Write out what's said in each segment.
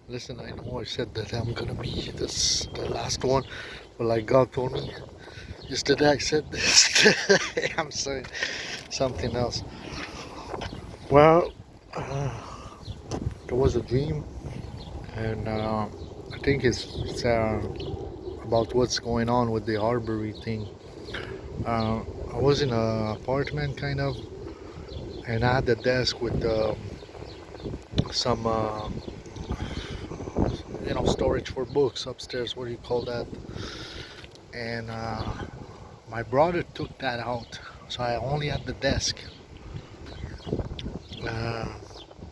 Listen, I know I said that I'm gonna be the last one, but like God told me yesterday, I said this. I'm saying something else. Well, there was a dream, and I think it's about what's going on with the Arbery thing. I was in an apartment, kind of, and I had a desk with some, storage for books upstairs. What do you call that? And my brother took that out, so I only had the desk. Uh,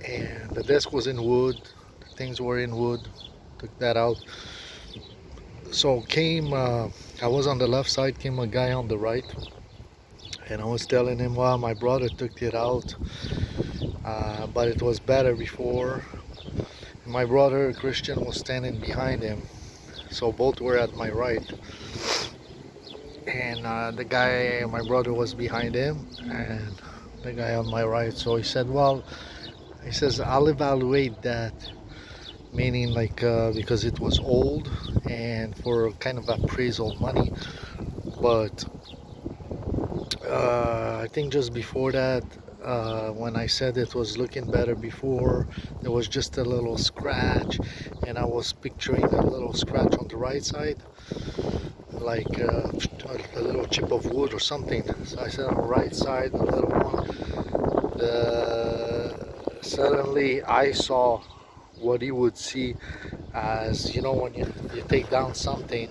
and the desk was in wood. The things were in wood. Took that out. So I was on the left side. Came a guy on the right, and I was telling him, "Well, my brother took it out, but it was better before." My brother Christian was standing behind him, so both were at my right. And my brother was behind him, and the guy on my right. So he said, "Well," he says, "I'll evaluate that." Meaning, like, because it was old and for kind of appraisal money. But I think just before that, when I said it was looking better before, there was just a little scratch, and I was picturing a little scratch on the right side, like a little chip of wood or something. So I said on the right side, a little one. Suddenly I saw what he would see as, when you take down something,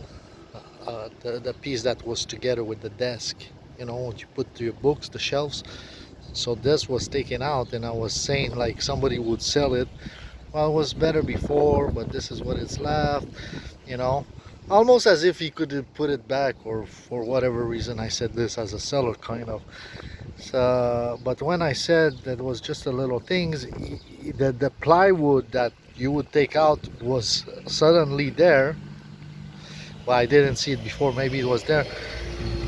the piece that was together with the desk, what you put to your books, the shelves. So this was taken out, and I was saying like somebody would sell it. Well, it was better before, but this is what it's left, you know. Almost as if he could put it back, or for whatever reason I said this as a seller, kind of. So, but when I said that was just a little things, the plywood that you would take out was suddenly there. Well, I didn't see it before. Maybe it was there,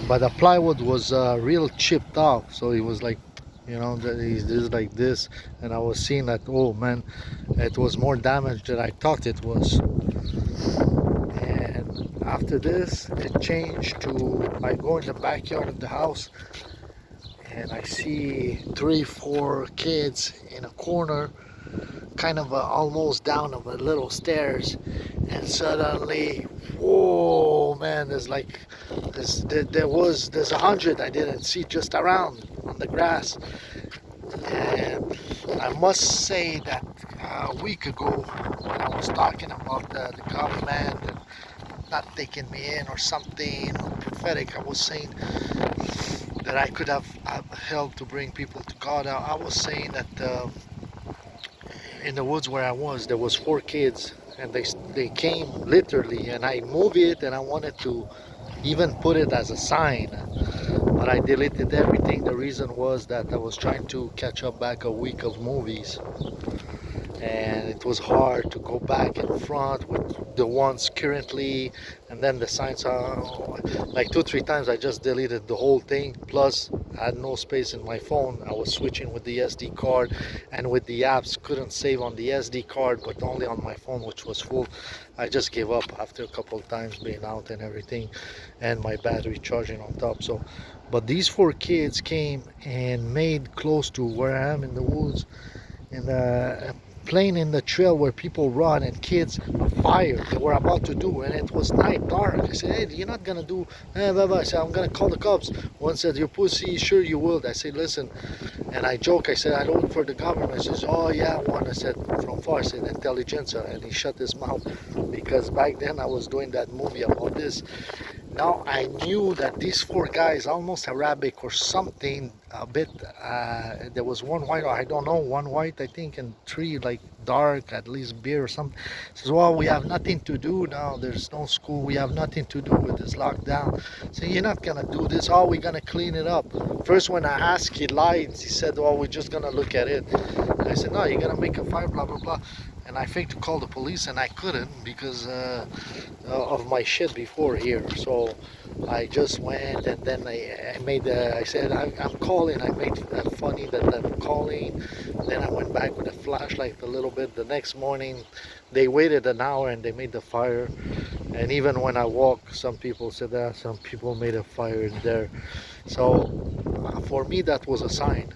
but the plywood was real chipped off. So it was like, this is like this, and I was seeing that. Oh man, it was more damage than I thought it was. And after this, it changed to I go in the backyard of the house, and I see three, four kids in a corner, kind of almost down of a little stairs, and suddenly, whoa, man! There's 100 I didn't see just around on the grass, and I must say that a week ago when I was talking about the government and not taking me in or something or prophetic, I was saying that I could have helped to bring people to God. I was saying that in the woods where I was, there was four kids, and they came literally, and I moved it, and I wanted to even put it as a sign, but I deleted everything. The reason was that I was trying to catch up back a week of movies, and it was hard to go back and front with the ones currently, and then the signs are like 2 3 times I just deleted the whole thing. Plus I had no space in my phone. I was switching with the SD card, and with the apps couldn't save on the SD card but only on my phone, which was full. I just gave up after a couple of times being out and everything, and my battery charging on top. So but these four kids came and made close to where I am in the woods, and playing in the trail where people run, and kids a fire they were about to do, and it was night, dark. I said, "Hey, you're not gonna do blah, blah." I said, "I'm gonna call the cops." One said, "You pussy, sure you will." I said, "Listen," and I joke, I said, "I don't work for the government." He says, "Oh yeah." One, I said, "From far." I said, "Intelligentsia," and he shut his mouth, because back then I was doing that movie about this. Now I knew that these four guys, almost Arabic or something, a bit. There was one white, I don't know, one white I think, and three like dark, at least beer or something. Says, "Well, we have nothing to do now. There's no school. We have nothing to do with this lockdown." So you're not gonna do this. Oh, we're gonna clean it up. First, when I asked, he lied. He said, "Oh, we're just gonna look at it." I said, "No, you're gonna make a fire, blah blah blah." and I think to call the police, and I couldn't because of my shit before here. So I just went, and then I made I said I'm calling. I made funny that I'm calling. Then I went back with a flashlight a little bit. The next morning they waited an hour and they made the fire. And even when I walk, some people said that some people made a fire in there. So for me that was a sign.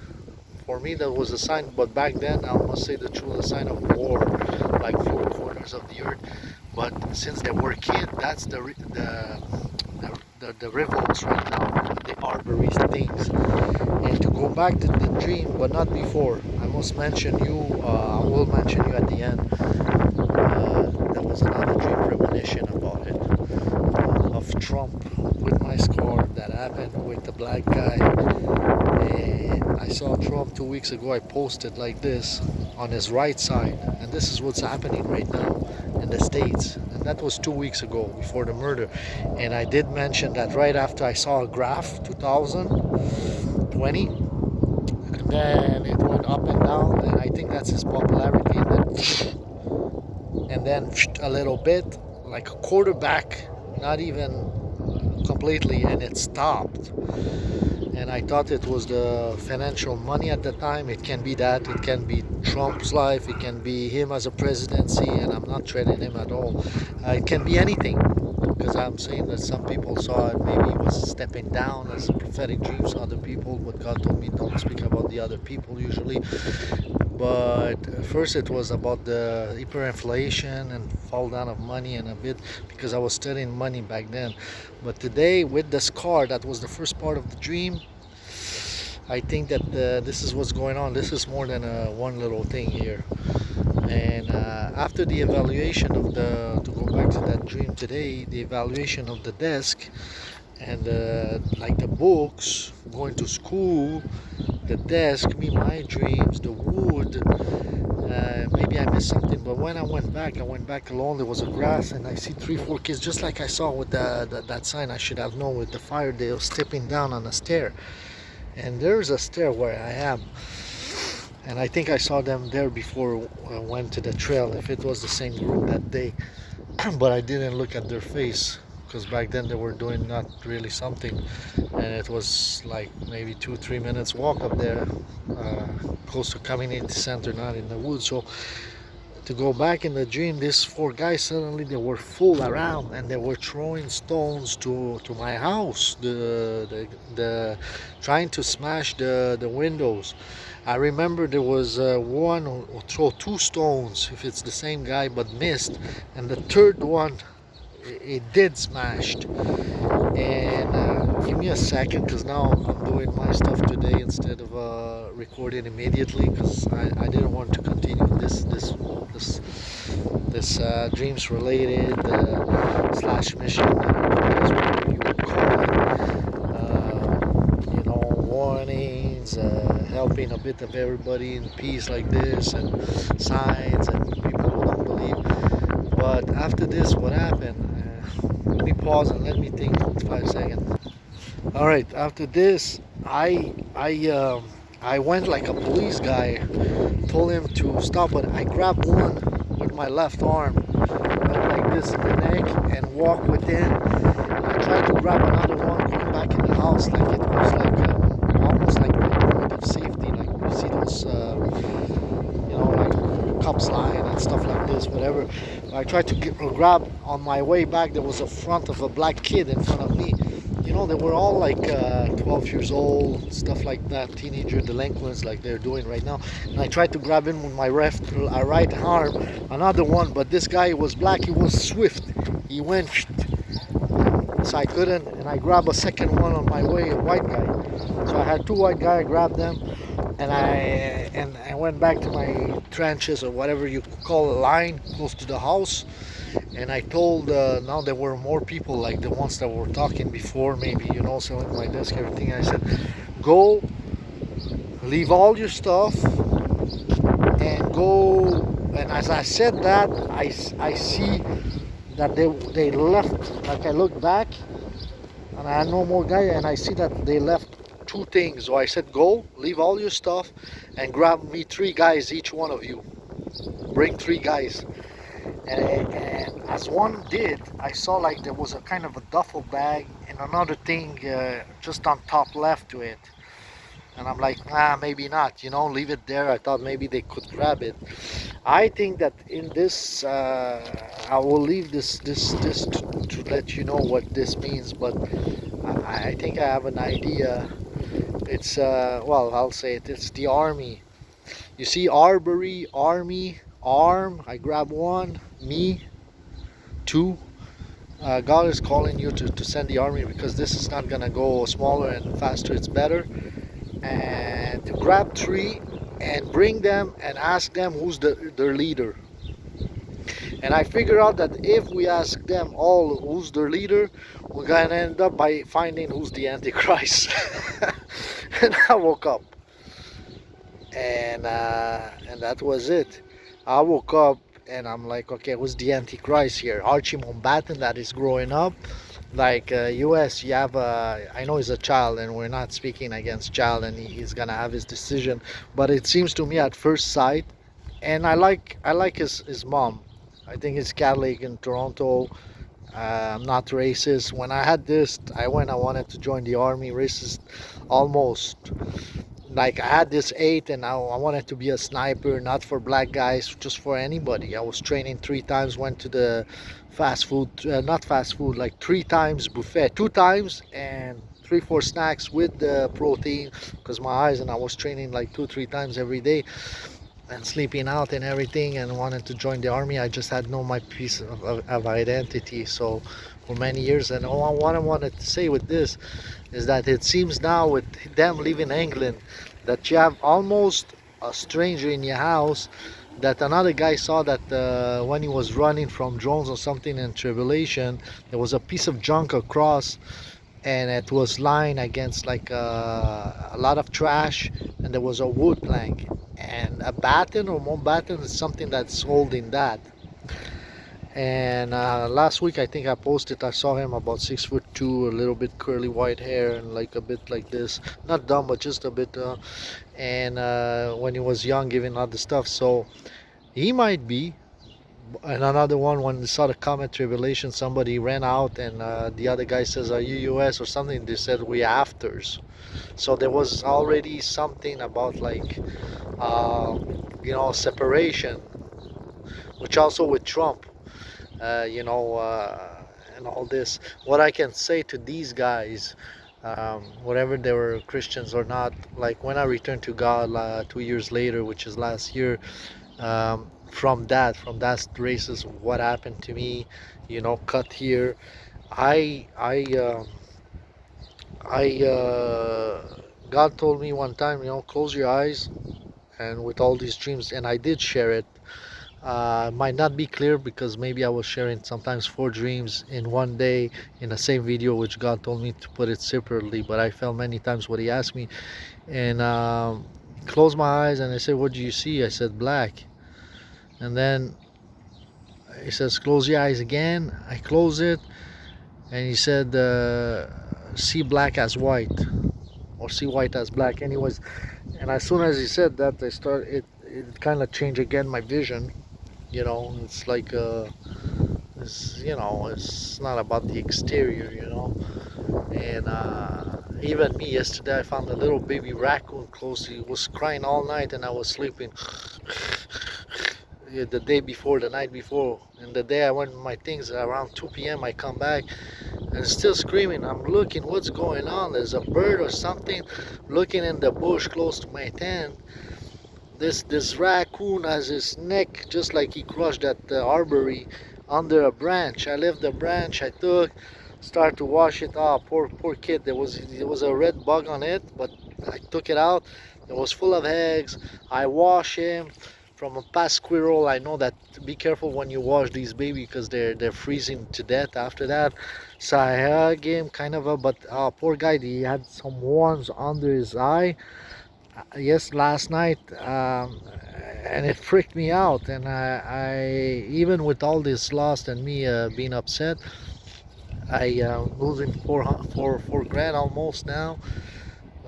For me that was a sign, but back then I must say the truth, a sign of war, like four corners of the earth. But since they were kids, that's the revolts right now, the Arbery things. And to go back to the dream, but not before, I must mention you. I will mention you at the end. There was another dream premonition about it, of Trump with my scar that happened with the black guy. And I saw Trump 2 weeks ago. I posted like this on his right side, and this is what's happening right now in the States. And that was 2 weeks ago before the murder. And I did mention that right after I saw a graph 2020, and then it went up and down, and I think that's his popularity. And then a little bit, like a quarterback, not even completely, and it stopped. And I thought it was the financial money at the time. It can be that, it can be Trump's life, it can be him as a presidency, and I'm not treading him at all. It can be anything, because I'm saying that some people saw it, maybe he was stepping down as a prophetic dream to other people, but God told me don't speak about the other people usually. But first it was about the hyperinflation and fall down of money, and a bit because I was studying money back then. But today with the scar, that was the first part of the dream. I think that this is what's going on. This is more than one little thing here. And after the evaluation of to go back to that dream today, the evaluation of the desk and like the books, going to school, the desk, my dreams, the wood. Maybe I missed something, but when I went back alone. There was a grass, and I see 3-4 kids, just like I saw with that sign. I should have known with the fire. They were stepping down on a stair, and there's a stair where I am. And I think I saw them there before I went to the trail, if it was the same group that day. But I didn't look at their face, because back then they were doing not really something, and it was like maybe 2-3 minutes walk up there, close to community center, not in the woods. So to go back in the dream, these 4 guys, suddenly they were full around, and they were throwing stones to my house, the trying to smash the windows. I remember there was one who threw 2 stones, if it's the same guy, but missed, and the third one it did smashed. And give me a second, because now I'm doing my stuff today instead of recording immediately, because I didn't want to continue this dreams related slash mission, whatever you would call it, warnings, helping a bit of everybody in peace like this, and signs, and people who don't believe. But after this, what happened? Let me pause and let me think 5 seconds. All right, after this, I went like a police guy, told him to stop, but I grabbed one with my left arm, went like this in the neck, and walked within. I tried to grab another one, going back in the house, like it was like almost like my point of safety, like you see those, like cops line and stuff like this, whatever. I tried to grab. On my way back, there was a front of a black kid in front of me. They were all like 12 years old, stuff like that, teenager delinquents like they're doing right now. And I tried to grab him with my right arm, another one, but this guy was black, he was swift. He went, so I couldn't, and I grabbed a second one on my way, a white guy. So I had 2 white guys, I grabbed them, and I went back to my trenches, or whatever you call a line, close to the house. And I told, now there were more people like the ones that were talking before, maybe, selling my desk, everything. I said, go, leave all your stuff, and go. And as I said that, I see that they left. Like I look back, and I had no more guy, and I see that they left 2 things. So I said, go, leave all your stuff, and grab me 3 guys, each one of you. bring 3 guys. And as one did, I saw like there was a kind of a duffel bag and another thing just on top left to it. And I'm like, nah, maybe not, leave it there. I thought maybe they could grab it. I think that in this, I will leave this to let you know what this means, but I think I have an idea. It's, well, I'll say it, it's the army. You see, Arbery, army, arm, I grab one, me, two. God is calling you to send the army because this is not gonna go smaller and faster, it's better. And to grab 3 and bring them and ask them who's their leader. And I figured out that if we ask them all who's their leader, we're gonna end up by finding who's the Antichrist. And I woke up, and that was it. I woke up and I'm like, okay, who's the Antichrist here? Archie Mountbatten that is growing up. Like US, you have I know he's a child, and we're not speaking against child, and he's gonna have his decision. But it seems to me at first sight, and I like his mom. I think he's Catholic in Toronto. I'm not racist. When I had this, I wanted to join the army. Racist, almost. Like I had this 8, and I wanted to be a sniper, not for black guys, just for anybody. I was training 3 times. Went to the fast food, not fast food, like 3 times buffet, 2 times, and 3, 4 snacks with the protein, because my eyes, and I was training like 2, 3 times every day and sleeping out and everything, and wanted to join the army. I just had no my piece of identity. So for many years, and what I wanted to say with this is that it seems now with them leaving England that you have almost a stranger in your house, that another guy saw that when he was running from drones or something in tribulation, there was a piece of junk across, and it was lying against like a lot of trash, and there was a wood plank and a batten or more batten is something that's holding that. And last week I think I posted, I saw him about 6'2", a little bit curly white hair and like a bit like this, not dumb but just a bit, and when he was young giving all the stuff. So he might be. And another one, when they saw the comet tribulation, somebody ran out, and the other guy says, are you US or something? They said, we afters. So there was already something about like separation, which also with Trump, and all this. What I can say to these guys, whatever they were Christians or not, like when I returned to God 2 years later, which is last year, from that races, what happened to me, cut here. I I I God told me one time, close your eyes, and with all these dreams, and I did share it. Might not be clear because maybe I was sharing sometimes 4 dreams in one day in the same video, which God told me to put it separately. But I felt many times what He asked me, and closed my eyes, and I said, "What do you see?" I said, "Black." And then He says, "Close your eyes again." I close it, and He said, "See black as white, or see white as black." Anyways, and as soon as He said that, I start it. It kind of changed again my vision. It's like it's not about the exterior. And even me yesterday, I found a little baby raccoon close. He was crying all night, and I was sleeping. Yeah, the day before, the night before, and the day I went with my things around 2 p.m. I come back, and it's still screaming. I'm looking, what's going on? There's a bird or something looking in the bush close to my tent. This raccoon has his neck just like he crushed at the Arbery under a branch. I left the branch, I took, started to wash it. Oh, poor kid. There was a red bug on it, but I took it out. It was full of eggs. I wash him from a past squirrel. I know that, be careful when you wash these babies because they're freezing to death after that. So I hug him, kind of but poor guy, he had some worms under his eye. Yes, last night, and it freaked me out. And I even with all this lost and me being upset, I losing four grand almost now.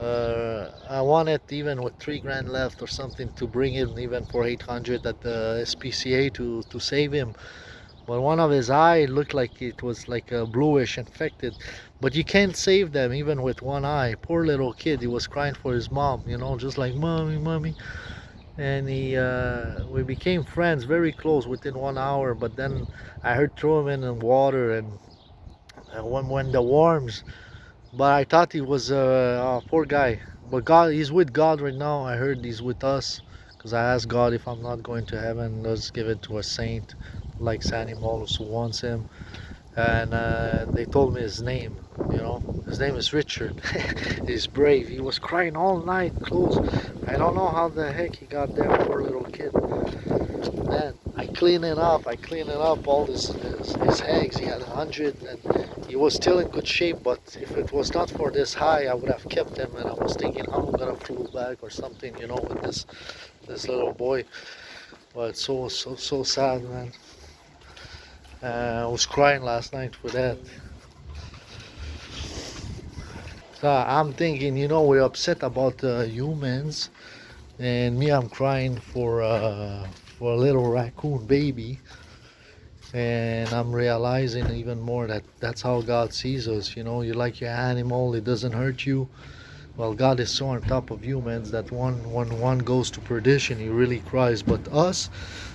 I wanted even with 3 grand left or something to bring him even for 800 at the SPCA to save him. But one of his eye looked like it was like a bluish infected. But you can't save them even with one eye. Poor little kid, he was crying for his mom, just like mommy, mommy. And we became friends, very close within 1 hour. But then I heard throw him in the water, and when the worms. But I thought he was a poor guy. But God, he's with God right now. I heard he's with us, because I asked God if I'm not going to heaven, let's give it to a saint like Sandy Molos who wants him. And they told me his name. His name is Richard. He's brave. He was crying all night, close. I don't know how the heck he got there, poor little kid. Man, I clean it up. I clean it up. All his eggs. He had 100, and he was still in good shape. But if it was not for this high, I would have kept him. And I was thinking how I'm gonna flew back or something, with this little boy. But so sad, man. I was crying last night for that. So I'm thinking, we're upset about humans, and me, I'm crying for a little raccoon baby. And I'm realizing even more that that's how God sees us. You like your animal, it doesn't hurt you. Well, God is so on top of humans that when one goes to perdition, he really cries. But us,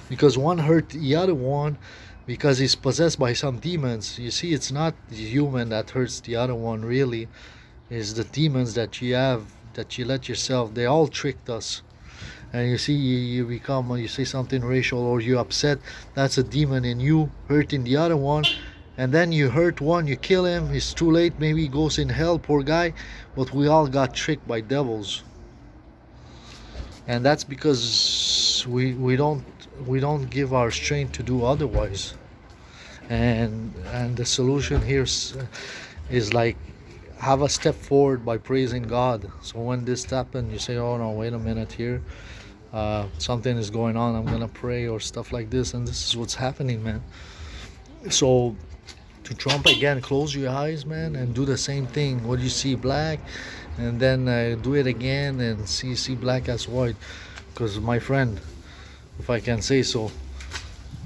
because one hurt the other one, because he's possessed by some demons. You see, it's not the human that hurts the other one, really. It's the demons that you have, that you let yourself. They all tricked us. And you see, you become, you say something racial, or you upset, that's a demon in you hurting the other one. And then you hurt one, you kill him, it's too late, maybe he goes in hell, poor guy. But we all got tricked by devils. And that's because we don't give our strength to do otherwise. And the solution here is like, have a step forward by praising God. So when this happens, you say, oh no, wait a minute here, something is going on, I'm gonna pray or stuff like this. And this is what's happening, man. So to Trump again, close your eyes, man, and do the same thing. What you see black, and then do it again and see black as white. Because my friend, if I can say so,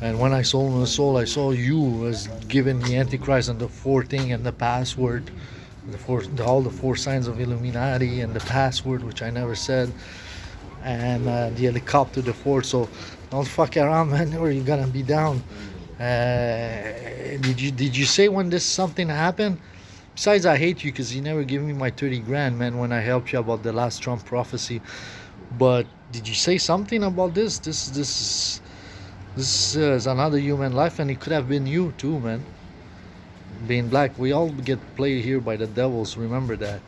and when I sold my soul, I saw you as giving the Antichrist and the four thing and the password, all the four signs of Illuminati and the password, which I never said, and the helicopter, the fort. So don't fuck around, man, or you're gonna be down. Did you say when this something happened? Besides, I hate you because you never give me my 30 grand, man, when I helped you about the last Trump prophecy. But did you say something about this? This is another human life, and it could have been you too, man. Being black, we all get played here by the devils. Remember that.